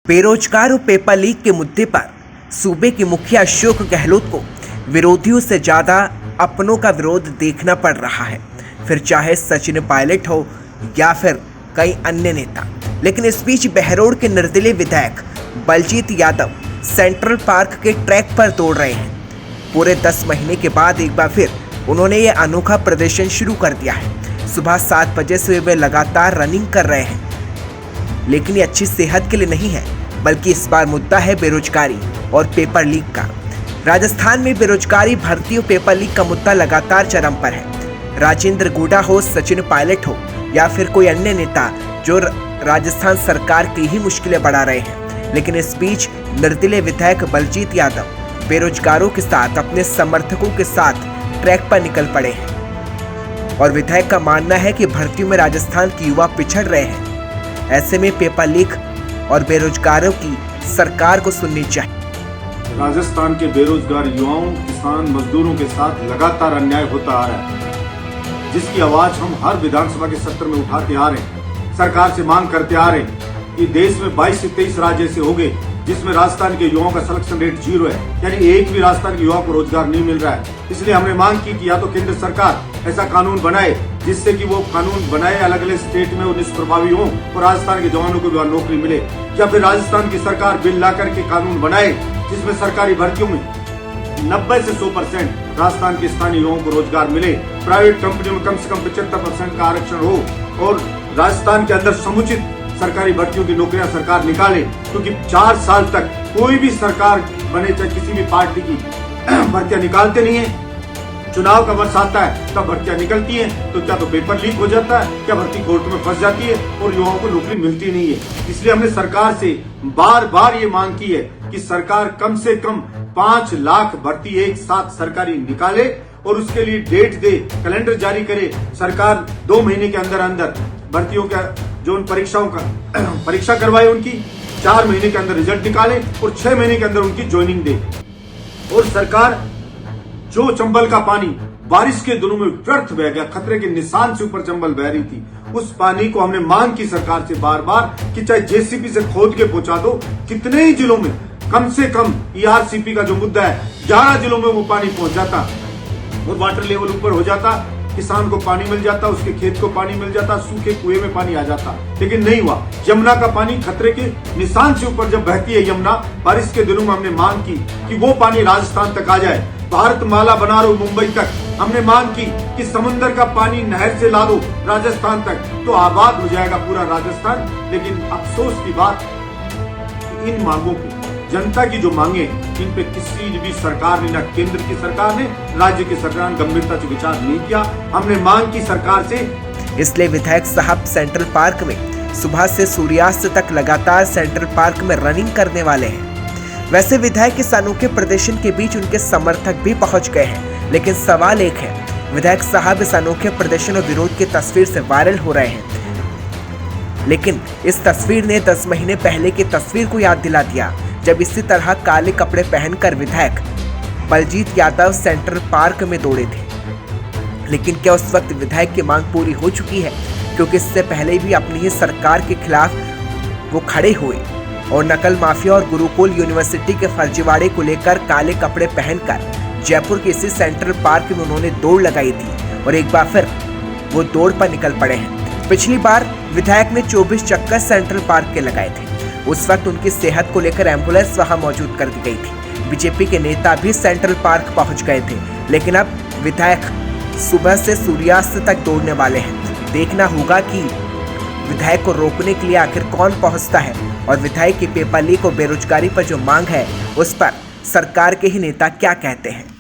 बेरोजगार और paper leak के मुद्दे पर सूबे के मुखिया अशोक गहलोत को विरोधियों से ज्यादा अपनों का विरोध देखना पड़ रहा है, फिर चाहे सचिन पायलट हो या फिर कई अन्य नेता। लेकिन इस बीच बहरोड के निर्दलीय विधायक बलजीत यादव सेंट्रल पार्क के ट्रैक पर दौड़ रहे हैं। पूरे 10 महीने के बाद एक बार फिर उन्होंने ये अनोखा प्रदर्शन शुरू कर दिया है। सुबह 7 बजे से वे लगातार रनिंग कर रहे हैं, लेकिन ये अच्छी सेहत के लिए नहीं है, बल्कि इस बार मुद्दा है बेरोजगारी और पेपर लीक का। राजस्थान में बेरोजगारी, भर्ती और पेपर लीक का मुद्दा लगातार चरम पर है। राजेंद्र गुडा हो, सचिन पायलट हो या फिर कोई अन्य नेता जो राजस्थान सरकार की ही मुश्किलें बढ़ा रहे हैं। लेकिन इस बीच निर्दलीय विधायक बलजीत यादव बेरोजगारों के साथ अपने समर्थकों के साथ ट्रैक पर निकल पड़े हैं और विधायक का मानना है कि भर्तियों में राजस्थान के युवा पिछड़ रहे हैं। ऐसे में पेपर लीक और बेरोजगारों की सरकार को सुननी चाहिए। राजस्थान के बेरोजगार युवाओं, किसान, मजदूरों के साथ लगातार अन्याय होता आ रहा है, जिसकी आवाज हम हर विधानसभा के सत्र में उठाते आ रहे हैं। सरकार से मांग करते आ रहे हैं कि देश में 22 से 23 राज्य ऐसे हो गए जिसमें राजस्थान के युवाओं का सिलेक्शन रेट 0 है, यानी एक भी राजस्थान के युवा को रोजगार नहीं मिल रहा है। इसलिए हमने मांग की कि या तो केंद्र सरकार ऐसा कानून बनाए जिससे कि वो कानून बनाए अलग अलग स्टेट में वो निष्प्रभावी हो और राजस्थान के जवानों को भी नौकरी मिले, या फिर राजस्थान की सरकार बिल ला करके कानून बनाए जिसमें सरकारी भर्तियों में 90 से 100% राजस्थान के स्थानीय युवाओं को रोजगार मिले। प्राइवेट कंपनियों में कम से कम 75% का आरक्षण हो और राजस्थान के अंदर समुचित सरकारी भर्तियों की नौकरियां सरकार निकाले, क्योंकि 4 साल तक कोई भी सरकार बने चाहे किसी भी पार्टी की भर्तियां निकालते नहीं है। चुनाव का वर्ष आता है तब भर्तियां निकलती हैं, तो क्या तो पेपर लीक हो जाता है, क्या भर्ती कोर्ट में फंस जाती है और युवाओं को नौकरी मिलती नहीं है। इसलिए हमने सरकार से बार बार ये मांग की है कि सरकार कम से कम 5 लाख भर्ती एक साथ सरकारी निकाले और उसके लिए डेट दे, कैलेंडर जारी करे। सरकार 2 महीने के अंदर अंदर भर्तियों का जो उन परीक्षाओं का परीक्षा करवाए, उनकी 4 महीने के अंदर रिजल्ट निकाले और 6 महीने के अंदर उनकी ज्वाइनिंग दे। और सरकार जो चंबल का पानी बारिश के दिनों में व्यर्थ बह गया, खतरे के निशान से ऊपर चंबल बह रही थी, उस पानी को हमने मांग की सरकार से बार बार कि चाहे जेसीबी से खोद के पहुंचा दो। कितने ही जिलों में कम से कम ईआरसीपी का जो मुद्दा है 11 जिलों में वो पानी पहुंच जाता और वाटर लेवल ऊपर हो जाता, किसान को पानी मिल जाता, उसके खेत को पानी मिल जाता, सूखे कुएं में पानी आ जाता। लेकिन नहीं हुआ। यमुना का पानी खतरे के निशान से ऊपर जब बहती है यमुना, बारिश के दिनों में हमने मांग की कि वो पानी राजस्थान तक आ जाए। भारत माला बना रो मुंबई तक हमने मांग की कि समुद्र का पानी नहर से ला दो राजस्थान तक, तो आबाद हो जाएगा पूरा राजस्थान। लेकिन अफसोस की बात, इन मांगों की, जनता की जो मांगे, इन पे किसी भी सरकार ने, न केंद्र की सरकार ने, राज्य की सरकार ने गंभीरता से विचार नहीं किया। हमने मांग की सरकार से। इसलिए विधायक साहब सेंट्रल पार्क में सुबह से सूर्यास्त तक लगातार सेंट्रल पार्क में रनिंग करने वाले हैं। वैसे विधायक के अनोखे प्रदर्शन के बीच उनके समर्थक भी पहुंच गए हैं, लेकिन सवाल एक है, विधायक साहब इस अनोखे प्रदर्शन और विरोध की तस्वीर से वायरल हो रहे हैं, लेकिन इस तस्वीर ने 10 महीने पहले की तस्वीर को याद दिला दिया, जब इसी तरह काले कपड़े पहनकर विधायक बलजीत यादव सेंट्रल पार्क में दौड़े थे। लेकिन क्या उस वक्त विधायक की मांग पूरी हो चुकी है? क्योंकि इससे पहले भी अपनी ही सरकार के खिलाफ वो खड़े हुए और नकल माफिया और गुरुकुल यूनिवर्सिटी के फर्जीवाड़े को लेकर काले कपड़े पहनकर जयपुर के इसी सेंट्रल पार्क में उन्होंने दौड़ लगाई थी और एक बार फिर वो दौड़ पर निकल पड़े हैं। पिछली बार विधायक ने 24 चक्कर सेंट्रल पार्क के लगाए थे। उस वक्त उनकी सेहत को लेकर एम्बुलेंस वहां मौजूद कर दी गई थी। बीजेपी के नेता भी सेंट्रल पार्क पहुंच गए थे, लेकिन अब विधायक सुबह से सूर्यास्त तक दौड़ने वाले हैं। देखना होगा कि विधायक को रोकने के लिए आखिर कौन पहुंचता है और विधायक की पेपर लीक और बेरोजगारी पर जो मांग है उस पर सरकार के ही नेता क्या कहते हैं।